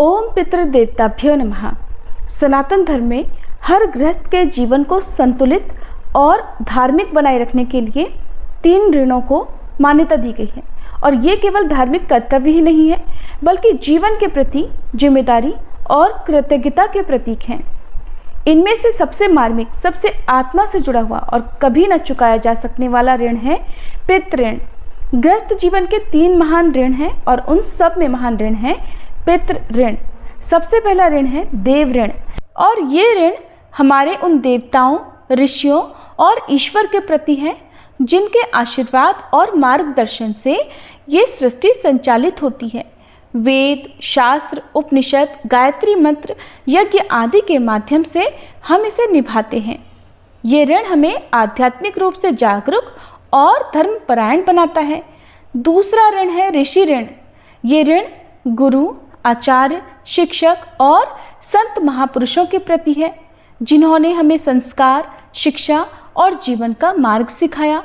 ओम पितृदेवताभ्यो नमः। सनातन धर्म में हर गृहस्थ के जीवन को संतुलित और धार्मिक बनाए रखने के लिए 3 ऋणों को मान्यता दी गई है। और ये केवल धार्मिक कर्तव्य ही नहीं है, बल्कि जीवन के प्रति जिम्मेदारी और कृतज्ञता के प्रतीक हैं। इनमें से सबसे मार्मिक, सबसे आत्मा से जुड़ा हुआ और कभी न चुकाया जा सकने वाला ऋण है पितृ ऋण। गृहस्थ जीवन के 3 महान ऋण हैं और उन सब में महान ऋण है पितृ ऋण। सबसे पहला ऋण है देव ऋण, और ये ऋण हमारे उन देवताओं, ऋषियों और ईश्वर के प्रति है जिनके आशीर्वाद और मार्गदर्शन से ये सृष्टि संचालित होती है। वेद, शास्त्र, उपनिषद, गायत्री मंत्र, यज्ञ आदि के माध्यम से हम इसे निभाते हैं। ये ऋण हमें आध्यात्मिक रूप से जागरूक और धर्मपरायण बनाता है। दूसरा ऋण है ऋषि ऋण। ये ऋण गुरु, आचार्य, शिक्षक और संत महापुरुषों के प्रति है जिन्होंने हमें संस्कार, शिक्षा और जीवन का मार्ग सिखाया।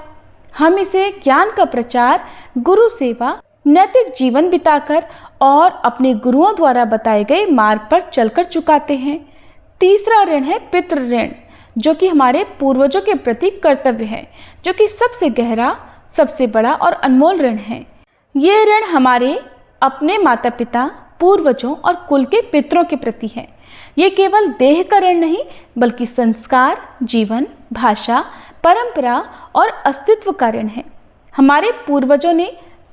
हम इसे ज्ञान का प्रचार, गुरु सेवा, नैतिक जीवन बिताकर और अपने गुरुओं द्वारा बताए गए मार्ग पर चलकर चुकाते हैं। तीसरा ऋण है पितृ ऋण, जो कि हमारे पूर्वजों के प्रति कर्तव्य है, जो कि सबसे गहरा, सबसे बड़ा और अनमोल ऋण है। ये ऋण हमारे अपने माता पिता, पूर्वजों और कुल के पितरों के प्रति है। ये केवल देह का ऋण नहीं, बल्कि संस्कार, जीवन, भाषा, परंपरा और अस्तित्व का ऋण है। हमारे पूर्वजों ने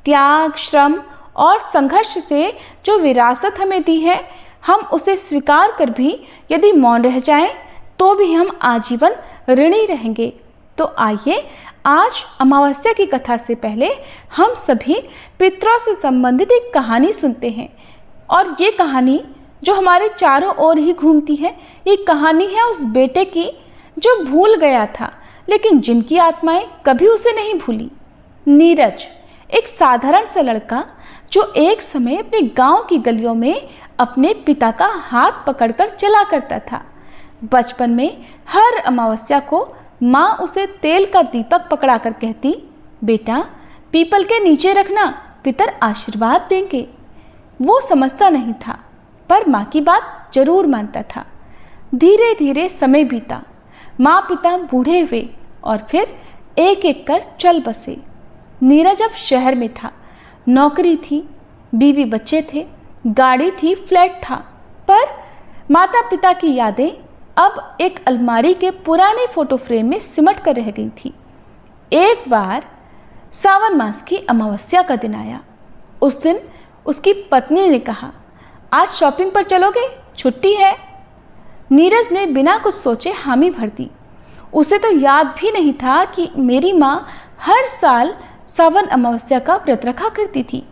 त्याग, श्रम और संघर्ष से जो विरासत हमें दी है, हम उसे स्वीकार कर भी यदि मौन रह जाएं, तो भी हम आजीवन ऋणी रहेंगे। तो आइए आज अमावस्या की कथा से पहले हम सभी पितरों से संबंधित एक कहानी सुनते हैं। और ये कहानी जो हमारे चारों ओर ही घूमती है, ये कहानी है उस बेटे की जो भूल गया था, लेकिन जिनकी आत्माएं कभी उसे नहीं भूली। नीरज एक साधारण सा लड़का जो एक समय अपने गांव की गलियों में अपने पिता का हाथ पकड़कर चला करता था। बचपन में हर अमावस्या को माँ उसे तेल का दीपक पकड़ा कर कहती, बेटा पीपल के नीचे रखना, पितर आशीर्वाद देंगे। वो समझता नहीं था, पर माँ की बात जरूर मानता था। धीरे धीरे समय बीता, माँ पिता बूढ़े हुए और फिर एक एक कर चल बसे। नीरज अब शहर में था, नौकरी थी, बीवी बच्चे थे, गाड़ी थी, फ्लैट था, पर माता पिता की यादें अब एक अलमारी के पुराने फोटो फ्रेम में सिमट कर रह गई थी। एक बार सावन मास की अमावस्या का दिन आया। उस दिन उसकी पत्नी ने कहा, आज शॉपिंग पर चलोगे, छुट्टी है। नीरज ने बिना कुछ सोचे हामी भर दी। उसे तो याद भी नहीं था कि मेरी माँ हर साल सावन अमावस्या का व्रत रखा करती थी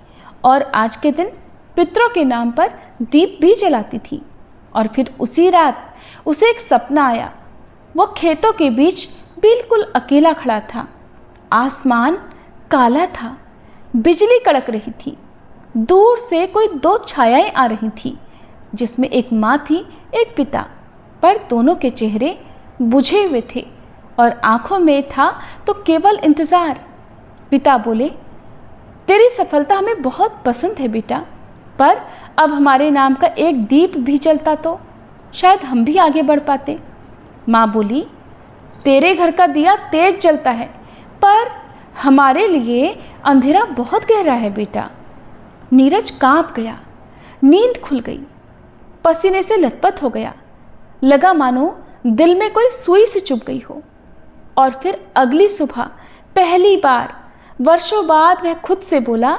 और आज के दिन पितरों के नाम पर दीप भी जलाती थी। और फिर उसी रात उसे एक सपना आया। वो खेतों के बीच बिल्कुल अकेला खड़ा था। आसमान काला था, बिजली कड़क रही थी। दूर से कोई 2 छायाएं आ रही थी, जिसमें एक माँ थी, एक पिता, पर दोनों के चेहरे बुझे हुए थे और आंखों में था तो केवल इंतजार। पिता बोले, तेरी सफलता हमें बहुत पसंद है बेटा, पर अब हमारे नाम का एक दीप भी जलता तो शायद हम भी आगे बढ़ पाते। माँ बोली, तेरे घर का दिया तेज जलता है, पर हमारे लिए अंधेरा बहुत गहरा है बेटा। नीरज कांप गया, नींद खुल गई, पसीने से लथपथ हो गया, लगा मानो दिल में कोई सुई से चुभ गई हो। और फिर अगली सुबह पहली बार वर्षों बाद वह खुद से बोला,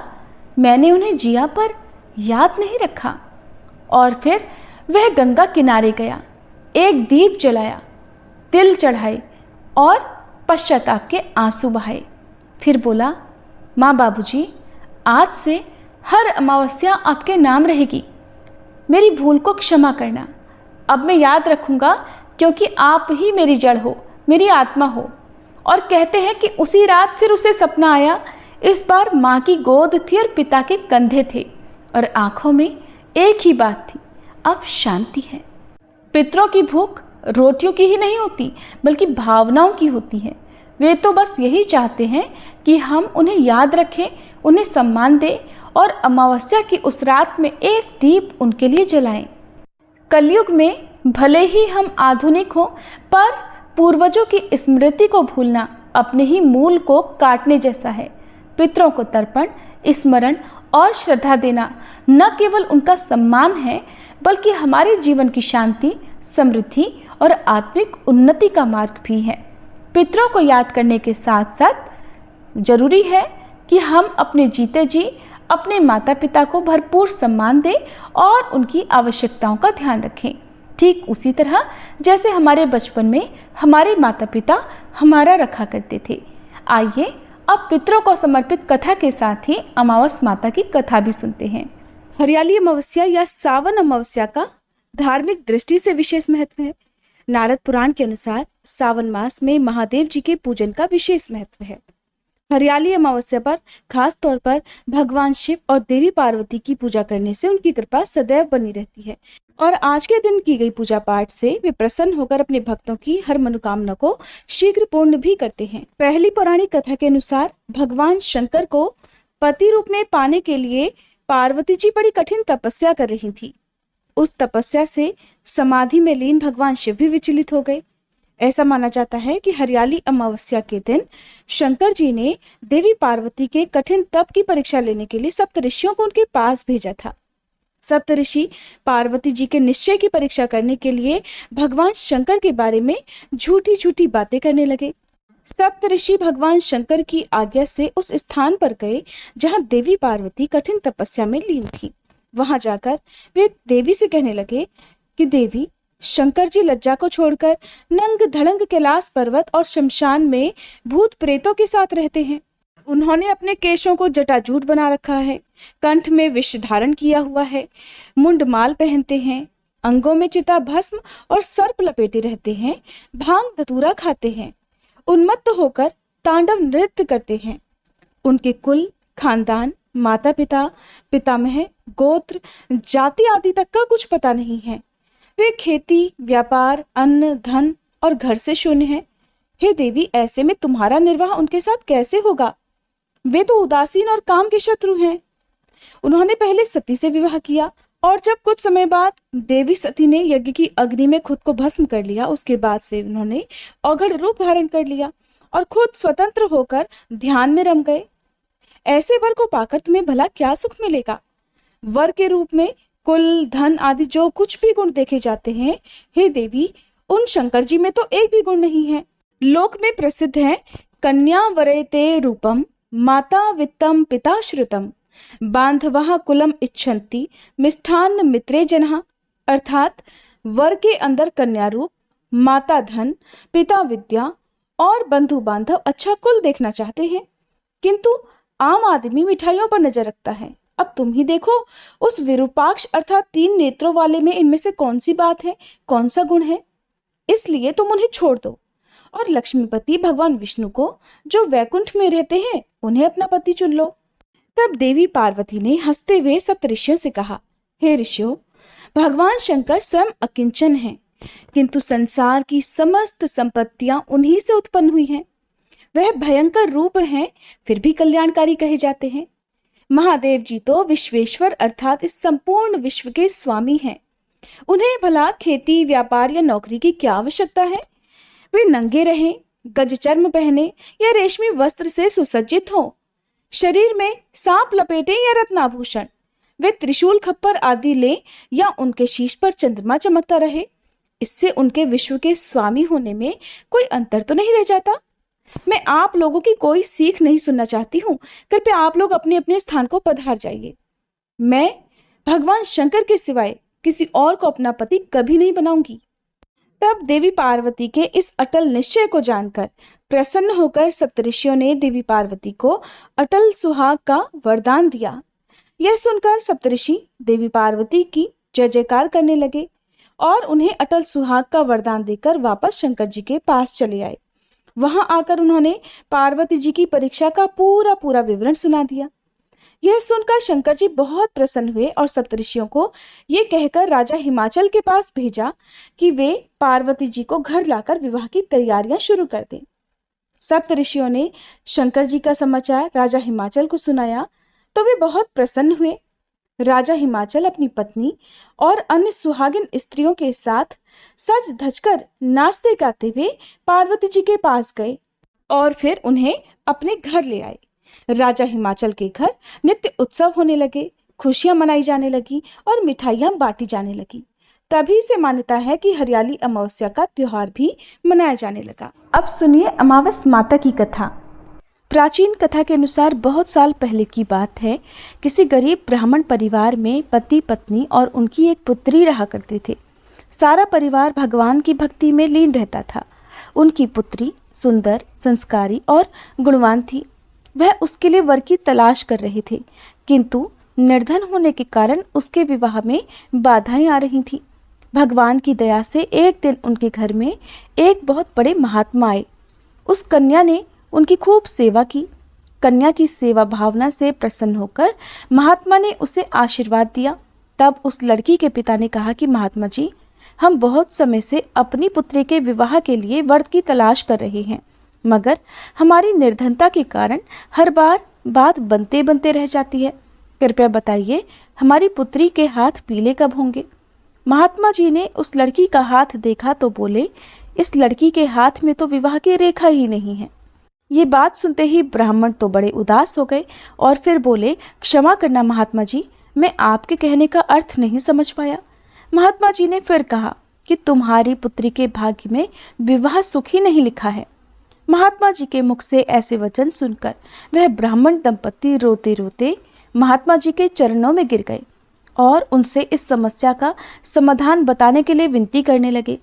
मैंने उन्हें जिया पर याद नहीं रखा। और फिर वह गंगा किनारे गया, एक दीप जलाया, तिल चढ़ाए और पश्चाताप के आंसू बहाए। फिर बोला, माँ बाबूजी, आज से हर अमावस्या आपके नाम रहेगी। मेरी भूल को क्षमा करना। अब मैं याद रखूँगा, क्योंकि आप ही मेरी जड़ हो, मेरी आत्मा हो। और कहते हैं कि उसी रात फिर उसे सपना आया। इस बार माँ की गोद थी और पिता के कंधे थे और आंखों में एक ही बात थी, अब शांति है। पितरों की भूख रोटियों की ही नहीं होती, बल्कि भावनाओं की होती है। वे तो बस यही चाहते हैं कि हम उन्हें याद रखें, उन्हें सम्मान दें और अमावस्या की उस रात में एक दीप उनके लिए जलाएं। कलयुग में भले ही हम आधुनिक हों, पर पूर्वजों की स्मृति को भूलना अपने ही मूल को काटने जैसा है। पितरों को तर्पण, स्मरण और श्रद्धा देना न केवल उनका सम्मान है, बल्कि हमारे जीवन की शांति, समृद्धि और आत्मिक उन्नति का मार्ग भी है। पितरों को याद करने के साथ साथ जरूरी है कि हम अपने जीते जी अपने माता पिता को भरपूर सम्मान दें और उनकी आवश्यकताओं का ध्यान रखें, ठीक उसी तरह जैसे हमारे बचपन में हमारे माता पिता हमारा रखा करते थे। आइए अब पितरों को समर्पित कथा के साथ ही अमावस माता की कथा भी सुनते हैं। हरियाली अमावस्या या सावन अमावस्या का धार्मिक दृष्टि से विशेष महत्व है। नारद पुराण के अनुसार सावन मास में महादेव जी के पूजन का विशेष महत्व है। हरियाली अमावस्या पर खास तौर पर भगवान शिव और देवी पार्वती की पूजा करने से उनकी कृपा सदैव बनी रहती है और आज के दिन की गई पूजा पाठ से वे प्रसन्न होकर अपने भक्तों की हर मनोकामना को शीघ्र पूर्ण भी करते हैं। पहली पौराणिक कथा के अनुसार भगवान शंकर को पति रूप में पाने के लिए पार्वती जी बड़ी कठिन तपस्या कर रही थी। उस तपस्या से समाधि में लीन भगवान शिव भी विचलित हो गए। ऐसा माना जाता है कि हरियाली अमावस्या के दिन शंकर जी ने देवी पार्वती के कठिन तप की परीक्षा लेने के लिए सप्तऋषियों को उनके पास भेजा था। सप्तऋषि पार्वती जी के निश्चय की परीक्षा करने के लिए भगवान शंकर के बारे में झूठी झूठी बातें करने लगे। सप्तऋषि भगवान शंकर की आज्ञा से उस स्थान पर गए जहां देवी पार्वती कठिन तपस्या में लीन थी। वहां जाकर वे देवी से कहने लगे कि देवी, शंकर जी लज्जा को छोड़कर नंग धड़ंग कैलाश पर्वत और शमशान में भूत प्रेतों के साथ रहते हैं। उन्होंने अपने केशों को जटाजूट बना रखा है, कंठ में विष धारण किया हुआ है, मुंडमाल पहनते हैं, अंगों में चिता भस्म और सर्प लपेटे रहते हैं, भांग धतूरा खाते हैं, उन्मत्त होकर तांडव नृत्य करते हैं। उनके कुल, खानदान, माता पिता, पितामह, गोत्र, जाति आदि तक का कुछ पता नहीं है। वे खेती, व्यापार, अन्न, धन और घर से शून्य हैं। हे देवी, ऐसे में तुम्हारा निर्वाह उनके साथ कैसे होगा? वे तो उदासीन और काम के शत्रु हैं। उन्होंने पहले सती से विवाह किया और जब कुछ समय बाद देवी सती ने यज्ञ की अग्नि में खुद को भस्म कर लिया, उसके बाद से उन्होंने औघड़ रूप धारण कर लिया और खुद स्वतंत्र होकर ध्यान में रम गए। ऐसे वर को पाकर तुम्हें भला क्या सुख मिलेगा? वर के रूप में कुल, धन आदि जो कुछ भी गुण देखे जाते हैं, हे देवी, उन शंकर जी में तो एक भी गुण नहीं है। लोक में प्रसिद्ध है, कन्या वरेते रूपम, माता वित्तम, पिता श्रुतम, बांधवः कुलम इच्छन्ति, मिष्ठान्न मित्रे जनः। अर्थात वर के अंदर कन्या रूप, माता धन, पिता विद्या और बंधु बांधव अच्छा कुल देखना चाहते हैं, किंतु आम आदमी मिठाइयों पर नजर रखता है। अब तुम ही देखो, उस विरूपाक्ष अर्थात 3 नेत्रों वाले में इनमें से कौन सी बात है, कौन सा गुण है? इसलिए तुम उन्हें छोड़ दो और लक्ष्मीपति भगवान विष्णु को, जो वैकुंठ में रहते हैं, उन्हें अपना पति चुन लो। तब देवी पार्वती ने हंसते हुए सप्तऋषियों से कहा, हे ऋषियों, भगवान शंकर स्वयं अकिंचन हैं, किंतु संसार की समस्त संपत्तियां उन्हीं से उत्पन्न हुई हैं। वह भयंकर रूप हैं, फिर भी कल्याणकारी कहे जाते हैं। महादेव जी तो विश्वेश्वर अर्थात इस संपूर्ण विश्व के स्वामी हैं। उन्हें भला खेती, व्यापार या नौकरी की क्या आवश्यकता है? वे नंगे रहें, गज चर्म पहने या रेशमी वस्त्र से सुसज्जित हों, शरीर में सांप लपेटे या रत्नाभूषण, वे त्रिशूल खप्पर आदि ले या उनके शीश पर चंद्रमा चमकता रहे, इससे उनके विश्व के स्वामी होने में कोई अंतर तो नहीं रह जाता। मैं आप लोगों की कोई सीख नहीं सुनना चाहती हूँ, कृपया आप लोग अपने अपने स्थान को पधार जाइए। मैं भगवान शंकर के सिवाय किसी और को अपना पति कभी नहीं बनाऊंगी। तब देवी पार्वती के इस अटल निश्चय को जानकर प्रसन्न होकर सप्तऋषियों ने देवी पार्वती को अटल सुहाग का वरदान दिया। यह सुनकर सप्तऋषि देवी पार्वती की जय जयकार करने लगे और उन्हें अटल सुहाग का वरदान देकर वापस शंकर जी के पास चले आए। वहां आकर उन्होंने पार्वती जी की परीक्षा का पूरा विवरण सुना दिया। यह सुनकर शंकर जी बहुत प्रसन्न हुए और सप्तऋषियों को ये कहकर राजा हिमाचल के पास भेजा कि वे पार्वती जी को घर लाकर विवाह की तैयारियां शुरू कर दें। सप्तऋषियों ने शंकर जी का समाचार राजा हिमाचल को सुनाया तो वे बहुत प्रसन्न हुए। राजा हिमाचल अपनी पत्नी और अन्य सुहागिन स्त्रियों के साथ सज धजकर नाचते गाते हुए पार्वती जी के पास गए और फिर उन्हें अपने घर ले आए। राजा हिमाचल के घर नित्य उत्सव होने लगे, खुशियां मनाई जाने लगी और मिठाइयां बांटी जाने लगी। तभी से मान्यता है कि हरियाली अमावस्या का त्योहार भी मनाया जाने लगा। अब सुनिए अमावस माता की कथा। प्राचीन कथा के अनुसार बहुत साल पहले की बात है। किसी गरीब ब्राह्मण परिवार में पति पत्नी और उनकी एक पुत्री रहा करते थे। सारा परिवार भगवान की भक्ति में लीन रहता था। उनकी पुत्री सुंदर, संस्कारी और गुणवान थी। वह उसके लिए वर की तलाश कर रहे थे, किंतु निर्धन होने के कारण उसके विवाह में बाधाएं आ रही थीं। भगवान की दया से एक दिन उनके घर में एक बहुत बड़े महात्मा आए। उस कन्या ने उनकी खूब सेवा की। कन्या की सेवा भावना से प्रसन्न होकर महात्मा ने उसे आशीर्वाद दिया। तब उस लड़की के पिता ने कहा कि महात्मा जी, हम बहुत समय से अपनी पुत्री के विवाह के लिए वर की तलाश कर रहे हैं, मगर हमारी निर्धनता के कारण हर बार बात बनते बनते रह जाती है। कृपया बताइए, हमारी पुत्री के हाथ पीले कब होंगे? महात्मा जी ने उस लड़की का हाथ देखा तो बोले, इस लड़की के हाथ में तो विवाह की रेखा ही नहीं है। ये बात सुनते ही ब्राह्मण तो बड़े उदास हो गए और फिर बोले, क्षमा करना महात्मा जी, मैं आपके कहने का अर्थ नहीं समझ पाया। महात्मा जी ने फिर कहा कि तुम्हारी पुत्री के भाग्य में विवाह सुख ही नहीं लिखा है। महात्मा जी के मुख से ऐसे वचन सुनकर वह ब्राह्मण दंपति रोते रोते महात्मा जी के चरणों में गिर गए और उनसे इस समस्या का समाधान बताने के लिए विनती करने लगे।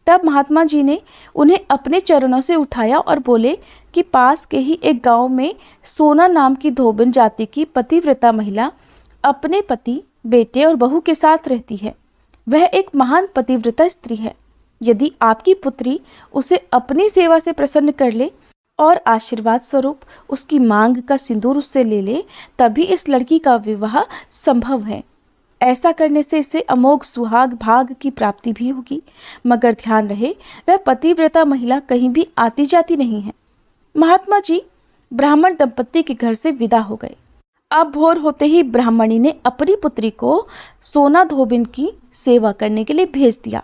तब महात्मा जी ने उन्हें अपने चरणों से उठाया और बोले कि पास के ही एक गांव में सोना नाम की धोबिन जाति की पतिव्रता महिला अपने पति, बेटे और बहू के साथ रहती है। वह एक महान पतिव्रता स्त्री है। यदि आपकी पुत्री उसे अपनी सेवा से प्रसन्न कर ले और आशीर्वाद स्वरूप उसकी मांग का सिंदूर उससे ले ले, तभी इस लड़की का विवाह संभव है। ऐसा करने से इसे अमोघ सुहाग भाग की प्राप्ति भी होगी। मगर ध्यान रहे, वह पतिव्रता महिला कहीं भी आती जाती नहीं है। महात्मा जी ब्राह्मण दंपत्ति के घर से विदा हो गए। अब भोर होते ही ब्राह्मणी ने अपनी पुत्री को सोना धोबिन की सेवा करने के लिए भेज दिया।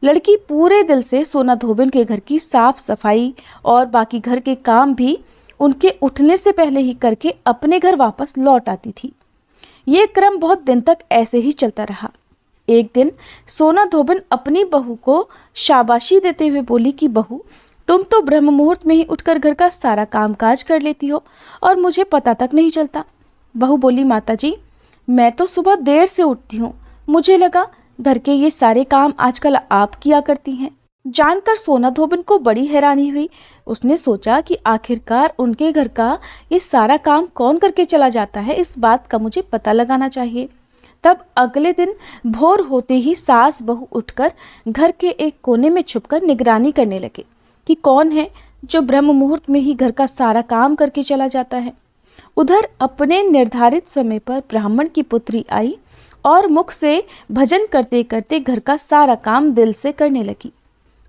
लड़की पूरे दिल से सोना धोबिन के घर की साफ सफाई और बाकी घर के काम भी उनके उठने से पहले ही करके अपने घर वापस लौट आती थी। ये क्रम बहुत दिन तक ऐसे ही चलता रहा। एक दिन सोना धोबिन अपनी बहू को शाबाशी देते हुए बोली कि बहू, तुम तो ब्रह्म मुहूर्त में ही उठकर घर का सारा कामकाज कर लेती हो और मुझे पता तक नहीं चलता। बहू बोली, माता जी, मैं तो सुबह देर से उठती हूँ, मुझे लगा घर के ये सारे काम आजकल आप किया करती हैं। जानकर सोना धोबिन को बड़ी हैरानी हुई। उसने सोचा कि आखिरकार उनके घर का ये सारा काम कौन करके चला जाता है, इस बात का मुझे पता लगाना चाहिए। तब अगले दिन भोर होते ही सास बहू उठकर घर के एक कोने में छुपकर निगरानी करने लगे कि कौन है जो ब्रह्म मुहूर्त में ही घर का सारा काम करके चला जाता है। उधर अपने निर्धारित समय पर ब्राह्मण की पुत्री आई और मुख से भजन करते करते घर का सारा काम दिल से करने लगी।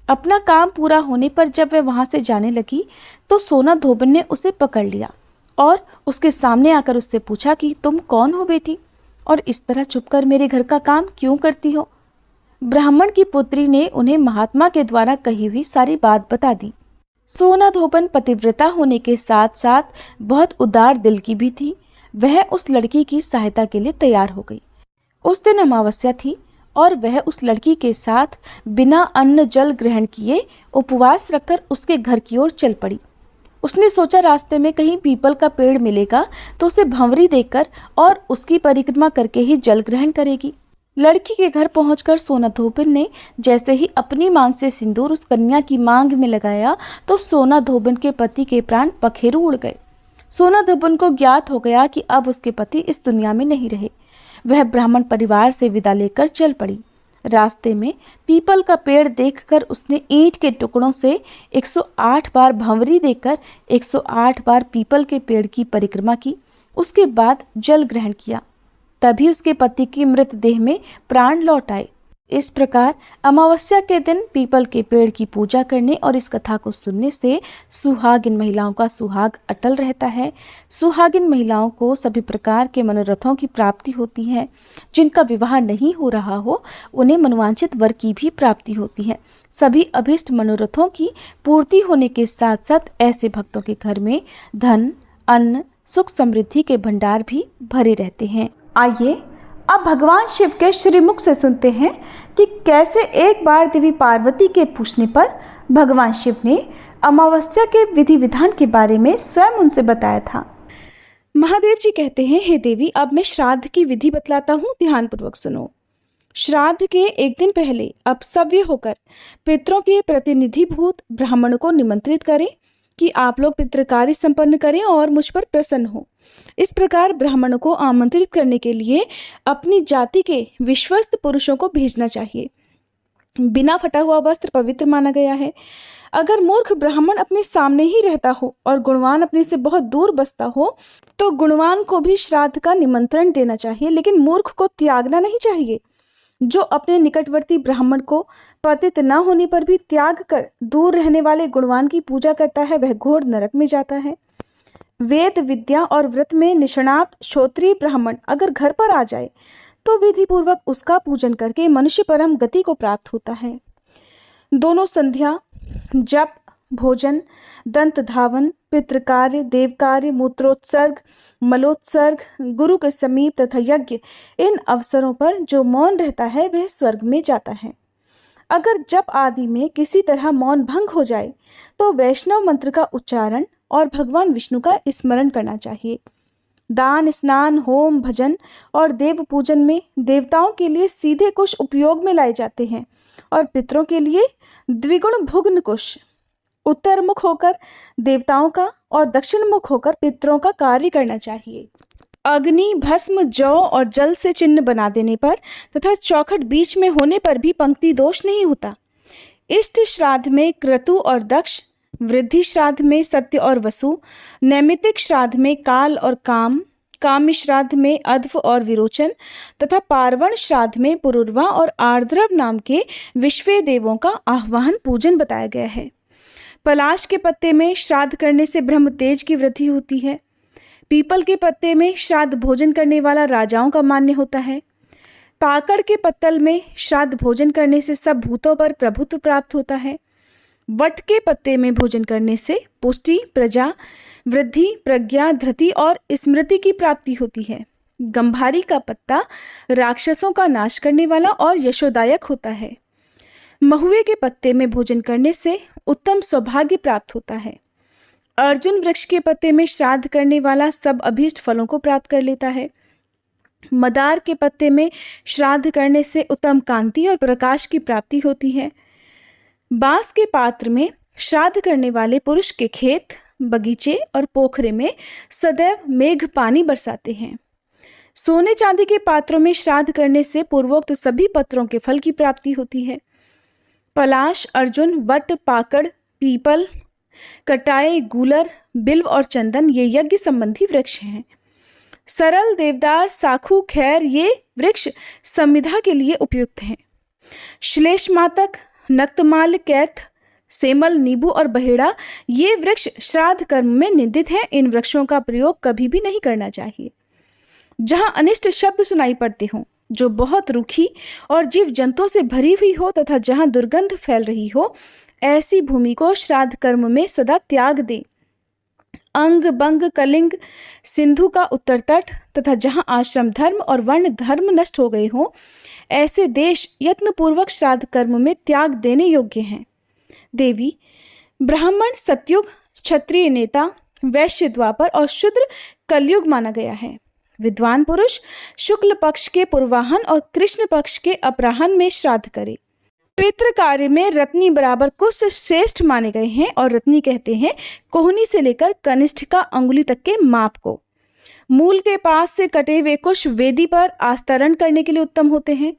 अपना काम पूरा होने पर जब वह वहां से जाने लगी तो सोना धोबिन ने उसे पकड़ लिया और उसके सामने आकर उससे पूछा कि तुम कौन हो बेटी, और इस तरह छुपकर मेरे घर का काम क्यों करती हो? ब्राह्मण की पुत्री ने उन्हें महात्मा के द्वारा कही हुई सारी बात बता दी। सोना धोबिन पतिव्रता होने के साथ साथ बहुत उदार दिल की भी थी। वह उस लड़की की सहायता के लिए तैयार हो गई। उस दिन अमावस्या थी और वह उस लड़की के साथ बिना अन्न जल ग्रहण किए उपवास रखकर उसके घर की ओर चल पड़ी। उसने सोचा रास्ते में कहीं पीपल का पेड़ मिलेगा तो उसे भंवरी देकर और उसकी परिक्रमा करके ही जल ग्रहण करेगी। लड़की के घर पहुंचकर सोना धोबिन ने जैसे ही अपनी मांग से सिंदूर उस कन्या की मांग में लगाया तो सोना धोबिन के पति के प्राण पखेरु उड़ गए। सोना धोबिन को ज्ञात हो गया कि अब उसके पति इस दुनिया में नहीं रहे। वह ब्राह्मण परिवार से विदा लेकर चल पड़ी। रास्ते में पीपल का पेड़ देखकर उसने ईंट के टुकड़ों से 108 बार भंवरी देकर 108 बार पीपल के पेड़ की परिक्रमा की। उसके बाद जल ग्रहण किया। तभी उसके पति की मृतदेह में प्राण लौट आए। इस प्रकार अमावस्या के दिन पीपल के पेड़ की पूजा करने और इस कथा को सुनने से सुहागिन महिलाओं का सुहाग अटल रहता है। सुहागिन महिलाओं को सभी प्रकार के मनोरथों की प्राप्ति होती है। जिनका विवाह नहीं हो रहा हो उन्हें मनोवांछित वर की भी प्राप्ति होती है। सभी अभीष्ट मनोरथों की पूर्ति होने के साथ साथ ऐसे भक्तों के घर में धन, अन्न, सुख समृद्धि के भंडार भी भरे रहते हैं। आइए अब भगवान शिव के श्रीमुख से सुनते हैं कि कैसे एक बार देवी पार्वती के पूछने पर भगवान शिव ने अमावस्या के विधि विधान के बारे में स्वयं उनसे बताया था। महादेव जी कहते हैं, हे देवी, अब मैं श्राद्ध की विधि बतलाता हूँ, ध्यानपूर्वक सुनो। श्राद्ध के एक दिन पहले अपसव्य होकर पितरों के प्रतिनिधिभूत ब्राह्मण को निमंत्रित करें कि आप लोग पितृकार्य संपन्न करें और मुझ पर प्रसन्न हो। इस प्रकार ब्राह्मण को आमंत्रित करने के लिए अपनी जाति के विश्वस्त पुरुषों को भेजना चाहिए। बिना फटा हुआ वस्त्र पवित्र माना गया है। अगर मूर्ख ब्राह्मण अपने सामने ही रहता हो और गुणवान अपने से बहुत दूर बसता हो तो गुणवान को भी श्राद्ध का निमंत्रण देना चाहिए, लेकिन मूर्ख को त्यागना नहीं चाहिए। जो अपने निकटवर्ती ब्राह्मण को पतित न होने पर भी त्याग कर दूर रहने वाले गुणवान की पूजा करता है वह घोर नरक में जाता है। वेद विद्या और व्रत में निष्णात क्षत्रिय ब्राह्मण अगर घर पर आ जाए तो विधि पूर्वक उसका पूजन करके मनुष्य परम गति को प्राप्त होता है। दोनों संध्या, जप, भोजन, दंत धावन, पितृकार्य, देवकार्य, मूत्रोत्सर्ग, मलोत्सर्ग, गुरु के समीप तथा यज्ञ, इन अवसरों पर जो मौन रहता है वह स्वर्ग में जाता है। अगर जप आदि में किसी तरह मौन भंग हो जाए तो वैष्णव मंत्र का उच्चारण और भगवान विष्णु का स्मरण करना चाहिए। दान, स्नान, होम, भजन और देव पूजन में देवताओं के लिए सीधे कुश उपयोग में लाए जाते हैं और पितरों के लिए द्विगुण भुग्न कुश। उत्तर मुख होकर देवताओं का और दक्षिण मुख होकर पितरों का कार्य करना चाहिए। अग्नि, भस्म, जौ और जल से चिन्ह बना देने पर तथा चौखट बीच में होने पर भी पंक्ति दोष नहीं होता। इष्ट श्राद्ध में क्रतु और दक्ष, वृद्धि श्राद्ध में सत्य और वसु, नैमित्तिक श्राद्ध में काल और काम, काम्य श्राद्ध में अध्व और विरोचन तथा पार्वण श्राद्ध में पुरुरवा और आर्द्रव नाम के विश्वे देवों का आह्वान पूजन बताया गया है। पलाश के पत्ते में श्राद्ध करने से ब्रह्म तेज की वृद्धि होती है। पीपल के पत्ते में श्राद्ध भोजन करने वाला राजाओं का मान्य होता है। पाकड़ के पत्तल में श्राद्ध भोजन करने से सब भूतों पर प्रभुत्व प्राप्त होता है। वट के पत्ते में भोजन करने से पुष्टि, प्रजा, वृद्धि, प्रज्ञा, धृति और स्मृति की प्राप्ति होती है। गंभारी का पत्ता राक्षसों का नाश करने वाला और यशोदायक होता है। महुए के पत्ते में भोजन करने से उत्तम सौभाग्य प्राप्त होता है। अर्जुन वृक्ष के पत्ते में श्राद्ध करने वाला सब अभीष्ट फलों को प्राप्त कर लेता है। मदार के पत्ते में श्राद्ध करने से उत्तम कांति और प्रकाश की प्राप्ति होती है। बांस के पात्र में श्राद्ध करने वाले पुरुष के खेत, बगीचे और पोखरे में सदैव मेघ पानी बरसाते हैं। सोने चांदी के पात्रों में श्राद्ध करने से पूर्वोक्त सभी पत्रों के फल की प्राप्ति होती है। पलाश, अर्जुन, वट, पाकड़, पीपल, कटाई, गूलर, बिल्व और चंदन ये यज्ञ संबंधी वृक्ष हैं। सरल, देवदार, साखू, खैर ये वृक्ष संविधा के लिए उपयुक्त हैं। श्लेषमातक, नक्तमाल, कैथ, सेमल, नींबू और बहेड़ा ये वृक्ष श्राद्ध कर्म में निंदित हैं। इन वृक्षों का प्रयोग कभी भी नहीं करना चाहिए। जहाँ अनिष्ट शब्द सुनाई पड़ते हों, जो बहुत रूखी और जीव जंतुओं से भरी हुई हो तथा जहाँ दुर्गंध फैल रही हो, ऐसी भूमि को श्राद्ध कर्म में सदा त्याग दे। अंग, बंग, कलिंग, सिंधु का उत्तर तट तथा जहाँ आश्रम धर्म और वर्ण धर्म नष्ट हो गए हों, ऐसे देश यत्नपूर्वक श्राद्ध कर्म में त्याग देने योग्य हैं। देवी, ब्राह्मण सतयुग, क्षत्रिय नेता वैश्य द्वापर और शूद्र कलयुग माना गया है। विद्वान पुरुष शुक्ल पक्ष के पूर्वाहन और कृष्ण पक्ष के अपराहन में श्राद्ध करे। पितृ कार्य में रत्नी बराबर कुश श्रेष्ठ माने गए हैं और रत्नी कहते हैं कोहनी से लेकर कनिष्ठ का अंगुली तक के माप को। मूल के पास से कटे हुए कुश वेदी पर आस्तरण करने के लिए उत्तम होते हैं।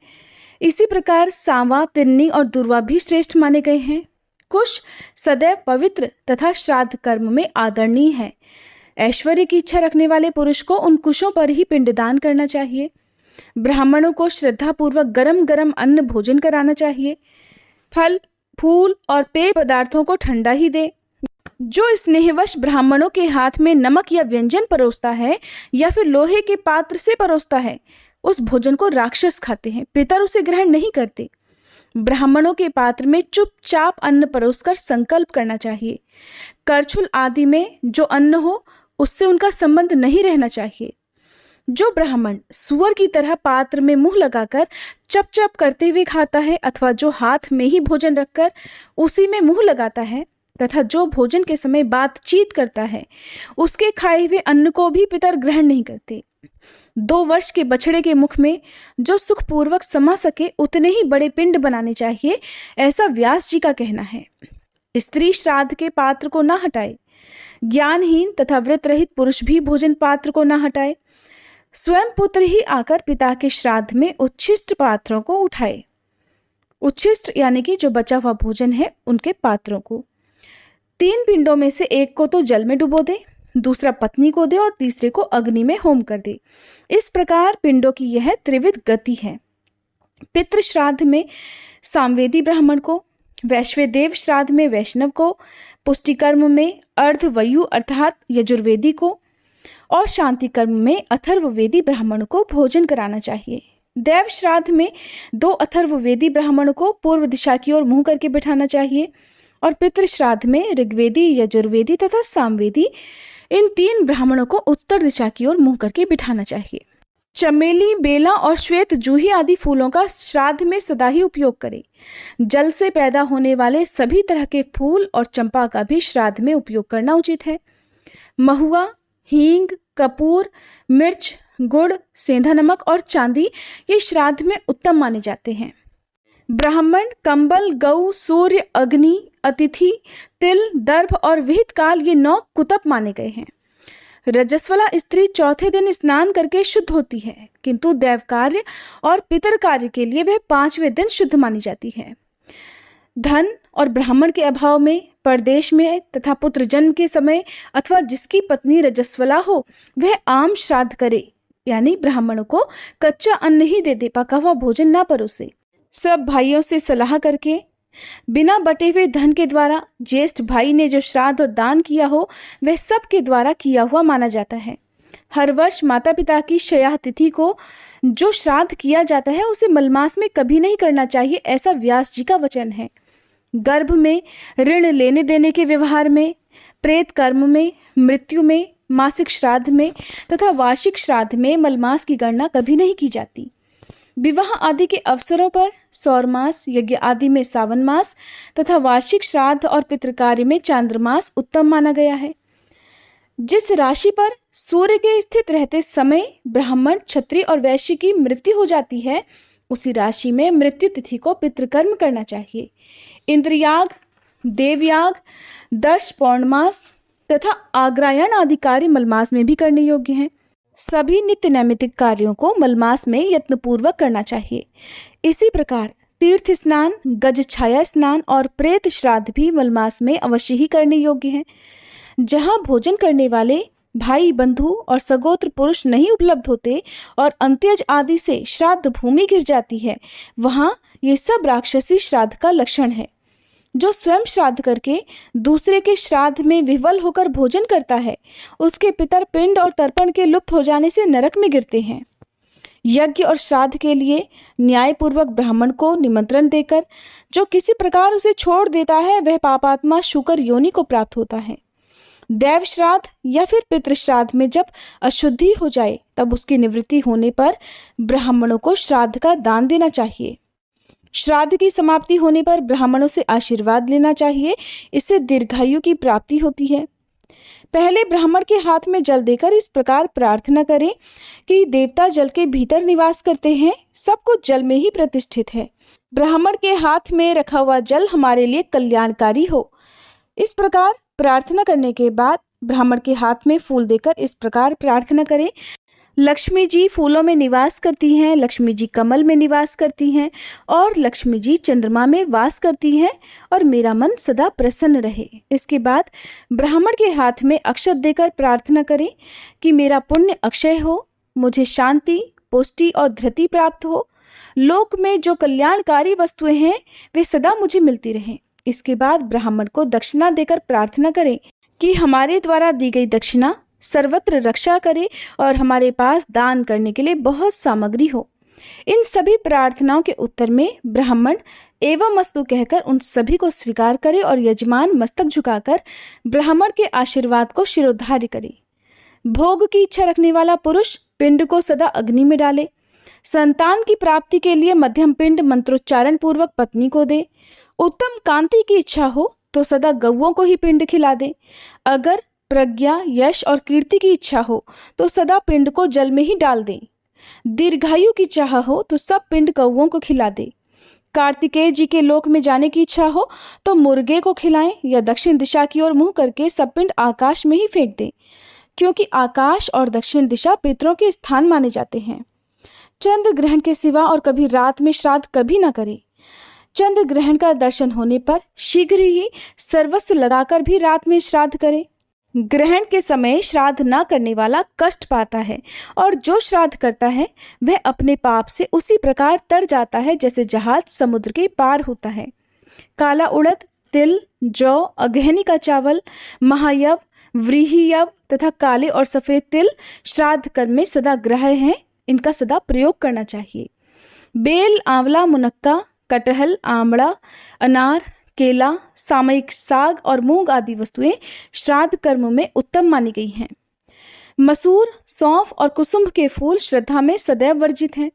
इसी प्रकार सांवा, तिन्नी और दुर्वा भी श्रेष्ठ माने गए हैं। कुश सदैव पवित्र तथा श्राद्ध कर्म में आदरणीय है। ऐश्वर्य की इच्छा रखने वाले पुरुष को उन कुशों पर ही पिंडदान करना चाहिए। ब्राह्मणों को श्रद्धापूर्वक गरम गरम अन्न भोजन कराना चाहिए। फल, फूल और पेय पदार्थों को ठंडा ही दे। जो स्नेहवश ब्राह्मणों के हाथ में नमक या व्यंजन परोसता है या फिर लोहे के पात्र से परोसता है, उस भोजन को राक्षस खाते हैं, पितर उसे ग्रहण नहीं करते। ब्राह्मणों के पात्र में चुपचाप अन्न परोसकर संकल्प करना चाहिए। करछुल आदि में जो अन्न हो उससे उनका संबंध नहीं रहना चाहिए। जो ब्राह्मण सुअर की तरह पात्र में मुंह लगाकर चप चप करते हुए खाता है अथवा जो हाथ में ही भोजन रखकर उसी में मुंह लगाता है तथा जो भोजन के समय बातचीत करता है, उसके खाए हुए अन्न को भी पितर ग्रहण नहीं करते। 2 वर्ष के बछड़े के मुख में जो सुखपूर्वक समा सके उतने ही बड़े पिंड बनाने चाहिए, ऐसा व्यास जी का कहना है। स्त्री श्राद्ध के पात्र को ना हटाए। ज्ञानहीन तथा व्रत रहित पुरुष भी भोजन पात्र को ना हटाए। स्वयं पुत्र ही आकर पिता के श्राद्ध में उच्छिष्ट पात्रों को उठाए। उच्छिष्ट यानी कि जो बचा हुआ भोजन है उनके पात्रों को 3 पिंडों में से एक को तो जल में डुबो दे, दूसरा पत्नी को दे और तीसरे को अग्नि में होम कर दे। इस प्रकार पिंडों की यह त्रिविध गति है। पितृ श्राद्ध में सामवेदी ब्राह्मण को, वैश्वेदेव श्राद्ध में वैष्णव को, पुष्टि कर्म में अर्धवयु अर्थात यजुर्वेदी को और शांति कर्म में अथर्ववेदी ब्राह्मण को भोजन कराना चाहिए। देव श्राद्ध में 2 अथर्ववेदी ब्राह्मणों को पूर्व दिशा की ओर मुंह करके बिठाना चाहिए और पितृ श्राद्ध में ऋग्वेदी, यजुर्वेदी तथा सामवेदी इन 3 ब्राह्मणों को उत्तर दिशा की ओर मुंह करके बिठाना चाहिए। चमेली, बेला और श्वेत जूही आदि फूलों का श्राद्ध में सदा ही उपयोग करें। जल से पैदा होने वाले सभी तरह के फूल और चंपा का भी श्राद्ध में उपयोग करना उचित है। महुआ, हींग, कपूर, मिर्च, गुड़, सेंधा नमक और चांदी ये श्राद्ध में उत्तम माने जाते हैं। ब्राह्मण, कंबल, गौ, सूर्य, अग्नि, अतिथि, तिल, दर्भ और विहित काल ये 9 कुतप माने गए हैं। रजस्वला स्त्री चौथे दिन स्नान करके शुद्ध होती है, किंतु दैव कार्य और पितर कार्य के लिए वह 5वें दिन शुद्ध मानी जाती है। धन और ब्राह्मण के अभाव में, परदेश में तथा पुत्र जन्म के समय अथवा जिसकी पत्नी रजस्वला हो वह आम श्राद्ध करे, यानी ब्राह्मणों को कच्चा अन्न ही दे, पका हुआ भोजन ना परोसे। सब भाइयों से सलाह करके बिना बटे हुए धन के द्वारा ज्येष्ठ भाई ने जो श्राद्ध और दान किया हो वह सब के द्वारा किया हुआ माना जाता है। हर वर्ष माता पिता की शया तिथि को जो श्राद्ध किया जाता है उसे मलमास में कभी नहीं करना चाहिए, ऐसा व्यास जी का वचन है। गर्भ में, ऋण लेने देने के व्यवहार में, प्रेत कर्म में, मृत्यु में, मासिक श्राद्ध में तथा वार्षिक श्राद्ध में मलमास की गणना कभी नहीं की जाती। विवाह आदि के अवसरों पर सौर मास, यज्ञ आदि में सावन मास तथा वार्षिक श्राद्ध और पितृकार्य में चांद्रमास उत्तम माना गया है। जिस राशि पर सूर्य के स्थित रहते समय ब्राह्मण, क्षत्रिय और वैश्य की मृत्यु हो जाती है उसी राशि में मृत्यु तिथि को पितृकर्म करना चाहिए। इंद्रयाग, देवयाग, दर्श पौर्णमास तथा आग्रायण आदि कार्य मलमास में भी करने योग्य हैं। सभी नित्य नैमित्तिक कार्यों को मलमास में यत्नपूर्वक करना चाहिए। इसी प्रकार तीर्थ स्नान, गज छाया स्नान और प्रेत श्राद्ध भी मलमास में अवश्य ही करने योग्य हैं। जहाँ भोजन करने वाले भाई, बंधु और सगोत्र पुरुष नहीं उपलब्ध होते और अंत्यज आदि से श्राद्ध भूमि गिर जाती है, वहाँ ये सब राक्षसी श्राद्ध का लक्षण है। जो स्वयं श्राद्ध करके दूसरे के श्राद्ध में विह्वल होकर भोजन करता है उसके पितर पिंड और तर्पण के लुप्त हो जाने से नरक में गिरते हैं। यज्ञ और श्राद्ध के लिए न्यायपूर्वक ब्राह्मण को निमंत्रण देकर जो किसी प्रकार उसे छोड़ देता है वह पापात्मा शूकर योनि को प्राप्त होता है। दैव श्राद्ध या फिर पितृ श्राद्ध में जब अशुद्धि हो जाए तब उसकी निवृत्ति होने पर ब्राह्मणों को श्राद्ध का दान देना चाहिए। श्राद्ध की समाप्ति होने पर ब्राह्मणों से आशीर्वाद लेना चाहिए, इससे दीर्घायु की प्राप्ति होती है। पहले ब्राह्मण के हाथ में जल देकर इस प्रकार प्रार्थना करें कि देवता जल के भीतर निवास करते हैं, सब कुछ जल में ही प्रतिष्ठित है। ब्राह्मण के हाथ में रखा हुआ जल हमारे लिए कल्याणकारी हो। इस प्रकार प्रार्थना करने के बाद ब्राह्मण के हाथ में फूल देकर इस प्रकार प्रार्थना करें, लक्ष्मी जी फूलों में निवास करती हैं, लक्ष्मी जी कमल में निवास करती हैं और लक्ष्मी जी चंद्रमा में वास करती हैं और मेरा मन सदा प्रसन्न रहे। इसके बाद ब्राह्मण के हाथ में अक्षत देकर प्रार्थना करें कि मेरा पुण्य अक्षय हो, मुझे शांति, पुष्टि और धृति प्राप्त हो। लोक में जो कल्याणकारी वस्तुएं हैं वे सदा मुझे मिलती रहें। इसके बाद ब्राह्मण को दक्षिणा देकर प्रार्थना करें कि हमारे द्वारा दी गई दक्षिणा सर्वत्र रक्षा करे और हमारे पास दान करने के लिए बहुत सामग्री हो। इन सभी प्रार्थनाओं के उत्तर में ब्राह्मण एवं अस्तु कहकर उन सभी को स्वीकार करे और यजमान मस्तक झुकाकर ब्राह्मण के आशीर्वाद को शिरोधार्य करे। भोग की इच्छा रखने वाला पुरुष पिंड को सदा अग्नि में डाले। संतान की प्राप्ति के लिए मध्यम पिंड मंत्रोच्चारण पूर्वक पत्नी को दे। उत्तम कांति की इच्छा हो तो सदा गौओं को ही पिंड खिला दे। अगर प्रज्ञा, यश और कीर्ति की इच्छा हो तो सदा पिंड को जल में ही डाल दे। दीर्घायु की चाह हो तो सब पिंड कौओं को खिला दे। कार्तिकेय जी के लोक में जाने की इच्छा हो तो मुर्गे को खिलाएं या दक्षिण दिशा की ओर मुंह करके सब पिंड आकाश में ही फेंक दें, क्योंकि आकाश और दक्षिण दिशा पितरों के स्थान माने जाते हैं। चंद्र ग्रहण के सिवा और कभी रात में श्राद्ध कभी न करें। चंद्र ग्रहण का दर्शन होने पर शीघ्र ही सर्वस्व लगाकर भी रात में श्राद्ध करें। ग्रहण के समय श्राद्ध न करने वाला कष्ट पाता है और जो श्राद्ध करता है वह अपने पाप से उसी प्रकार तर जाता है जैसे जहाज समुद्र के पार होता है। काला उड़द, तिल, जौ, अगहनी का चावल, महायव, व्रीहियव तथा काले और सफेद तिल श्राद्ध कर्म में सदा ग्राह्य हैं। इनका सदा प्रयोग करना चाहिए। बेल, आंवला, मुनक्का, कटहल, आमड़ा, अनार, केला, सामयिक साग और मूंग आदि वस्तुएं श्राद्ध कर्म में उत्तम मानी गई हैं। मसूर, सौंफ और कुसुम्भ के फूल श्रद्धा में सदैव वर्जित हैं।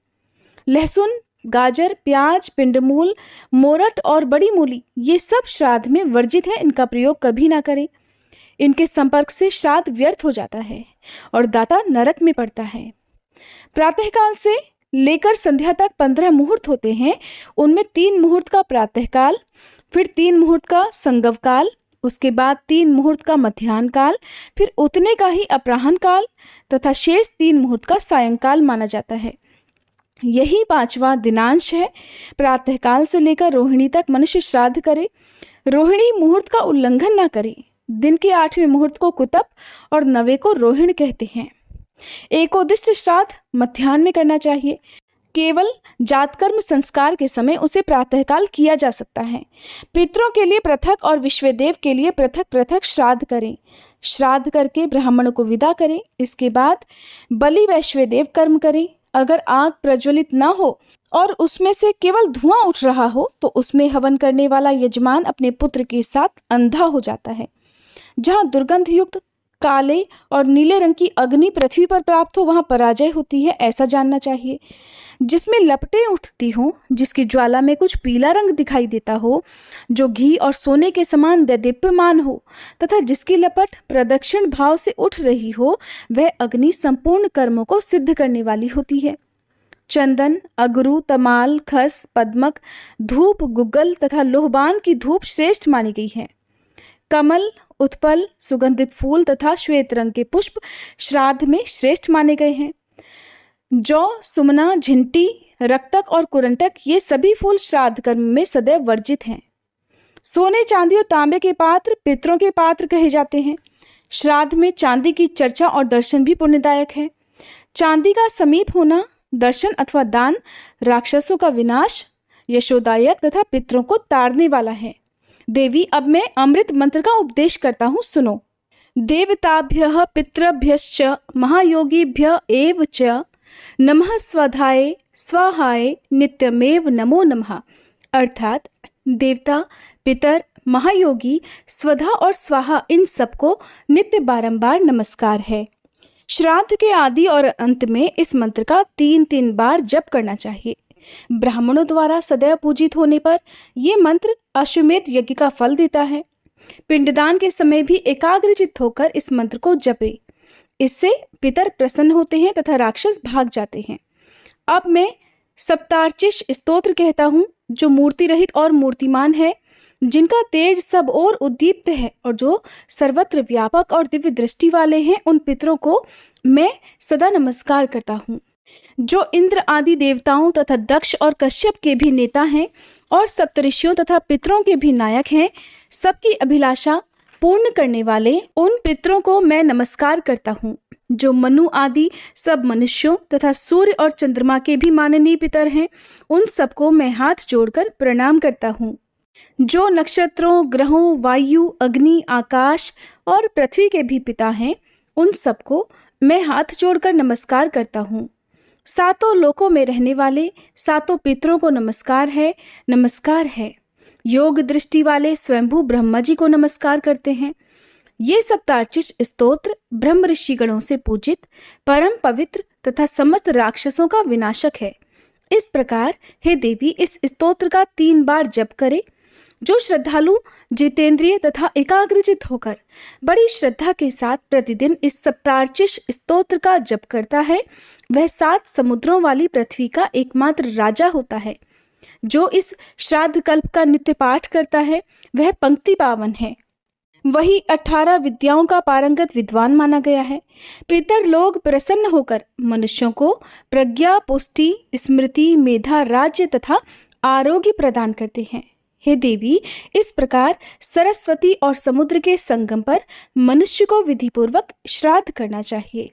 लहसुन, गाजर, प्याज, पिंडमूल, मोरट और बड़ी मूली ये सब श्राद्ध में वर्जित हैं। इनका प्रयोग कभी ना करें। इनके संपर्क से श्राद्ध व्यर्थ हो जाता है और दाता नरक में पड़ता है। प्रातःकाल से लेकर संध्या तक 15 मुहूर्त होते हैं। उनमें 3 मुहूर्त का प्रातःकाल, फिर 3 मुहूर्त का संगव काल, उसके बाद 3 मुहूर्त का मध्याह्न काल, फिर उतने का ही अपराह्न काल तथा शेष 3 मुहूर्त का सायंकाल माना जाता है। यही 5वां दिनांश है। प्रातःकाल से लेकर रोहिणी तक मनुष्य श्राद्ध करे। रोहिणी मुहूर्त का उल्लंघन न करे। दिन के 8वें मुहूर्त को कुतप और 9वें को रोहिण कहते हैं। एकोदिष्ट श्राद्ध मध्याह्न में करना चाहिए। केवल जातकर्म संस्कार के समय उसे प्रातःकाल किया जा सकता है। पितरों के लिए पृथक और विश्वदेव के लिए पृथक पृथक श्राद्ध करें। श्राद्ध करके ब्राह्मणों को विदा करें। इसके बाद बलि वैश्वदेव कर्म करें। अगर आग प्रज्वलित न हो और उसमें से केवल धुआं उठ रहा हो तो उसमें हवन करने वाला यजमान अपने पुत्र के साथ अंधा हो जाता है। जहाँ दुर्गंध युक्त काले और नीले रंग की अग्नि पृथ्वी पर प्राप्त हो वहाँ पराजय होती है, ऐसा जानना चाहिए। जिसमें लपटें उठती हों, जिसकी ज्वाला में कुछ पीला रंग दिखाई देता हो, जो घी और सोने के समान दैदीप्यमान हो तथा जिसकी लपट प्रदक्षिण भाव से उठ रही हो, वह अग्नि संपूर्ण कर्मों को सिद्ध करने वाली होती है। चंदन, अगरू, तमाल, खस, पद्मक, धूप, गुग्गल तथा लोहबान की धूप श्रेष्ठ मानी गई है। कमल, उत्पल, सुगंधित फूल तथा श्वेत रंग के पुष्प श्राद्ध में श्रेष्ठ माने गए हैं। जौ, सुमना, झिंटी, रक्तक और कुरंटक ये सभी फूल श्राद्ध कर्म में सदैव वर्जित हैं। सोने, चांदी और तांबे के पात्र पितरों के पात्र कहे जाते हैं। श्राद्ध में चांदी की चर्चा और दर्शन भी पुण्यदायक है। चांदी का समीप होना, दर्शन अथवा दान राक्षसों का विनाश, यशोदायक तथा पितरों को तारने वाला है। देवी, अब मैं अमृत मंत्र का उपदेश करता हूँ, सुनो। देवताभ्यः पितृभ्यश्च महायोगीभ्य एव च नमः स्वधाय स्वाहाय नित्यमेव नमो नमः। अर्थात देवता, पितर, महायोगी, स्वधा और स्वाहा इन सबको नित्य बारंबार नमस्कार है। श्राद्ध के आदि और अंत में इस मंत्र का 3-3 बार जप करना चाहिए। ब्राह्मणों द्वारा सदैव पूजित होने पर यह मंत्र अश्वमेध यज्ञ का फल देता है। पिंडदान के समय भी एकाग्रचित्त होकर इस मंत्र को जपे। इससे पितर प्रसन्न होते हैं तथा राक्षस भाग जाते हैं। अब मैं सप्तार्चिष स्तोत्र कहता हूँ, जो मूर्ति रहित और मूर्तिमान है, जिनका तेज सब ओर उद्दीप्त है और जो सर्वत्र व्यापक और दिव्य दृष्टि वाले हैं। उन पितरों को मैं सदा नमस्कार करता हूँ, जो इंद्र आदि देवताओं तथा दक्ष और कश्यप के भी नेता हैं और सप्तऋषियों तथा पितरों के भी नायक हैं। सबकी अभिलाषा पूर्ण करने वाले उन पितरों को मैं नमस्कार करता हूँ। जो मनु आदि सब मनुष्यों तथा सूर्य और चंद्रमा के भी माननीय पितर हैं, उन सबको मैं हाथ जोड़कर प्रणाम करता हूँ। जो नक्षत्रों, ग्रहों, वायु, अग्नि, आकाश और पृथ्वी के भी पिता हैं, उन सबको मैं हाथ जोड़कर नमस्कार करता हूँ। सातों लोकों में रहने वाले सातों पितरों को नमस्कार है, नमस्कार है। योग दृष्टि वाले स्वयंभू ब्रह्मा जी को नमस्कार करते हैं। ये सप्तार्चित स्तोत्र ब्रह्म ऋषि गणों से पूजित, परम पवित्र तथा समस्त राक्षसों का विनाशक है। इस प्रकार हे देवी, इस स्तोत्र का 3 बार जप करे। जो श्रद्धालु जितेंद्रिय तथा एकाग्रचित होकर बड़ी श्रद्धा के साथ प्रतिदिन इस सप्तार्चित स्तोत्र का जप करता है, वह 7 समुद्रों वाली पृथ्वी का एकमात्र राजा होता है। जो इस श्राद्ध कल्प का नित्य पाठ करता है, वह पंक्ति पावन है। वही 18 विद्याओं का पारंगत विद्वान माना गया है। पितर लोग प्रसन्न होकर मनुष्यों को प्रज्ञा, पुष्टि, स्मृति, मेधा, राज्य तथा आरोग्य प्रदान करते हैं। हे देवी, इस प्रकार सरस्वती और समुद्र के संगम पर मनुष्य को विधिपूर्वक श्राद्ध करना चाहिए।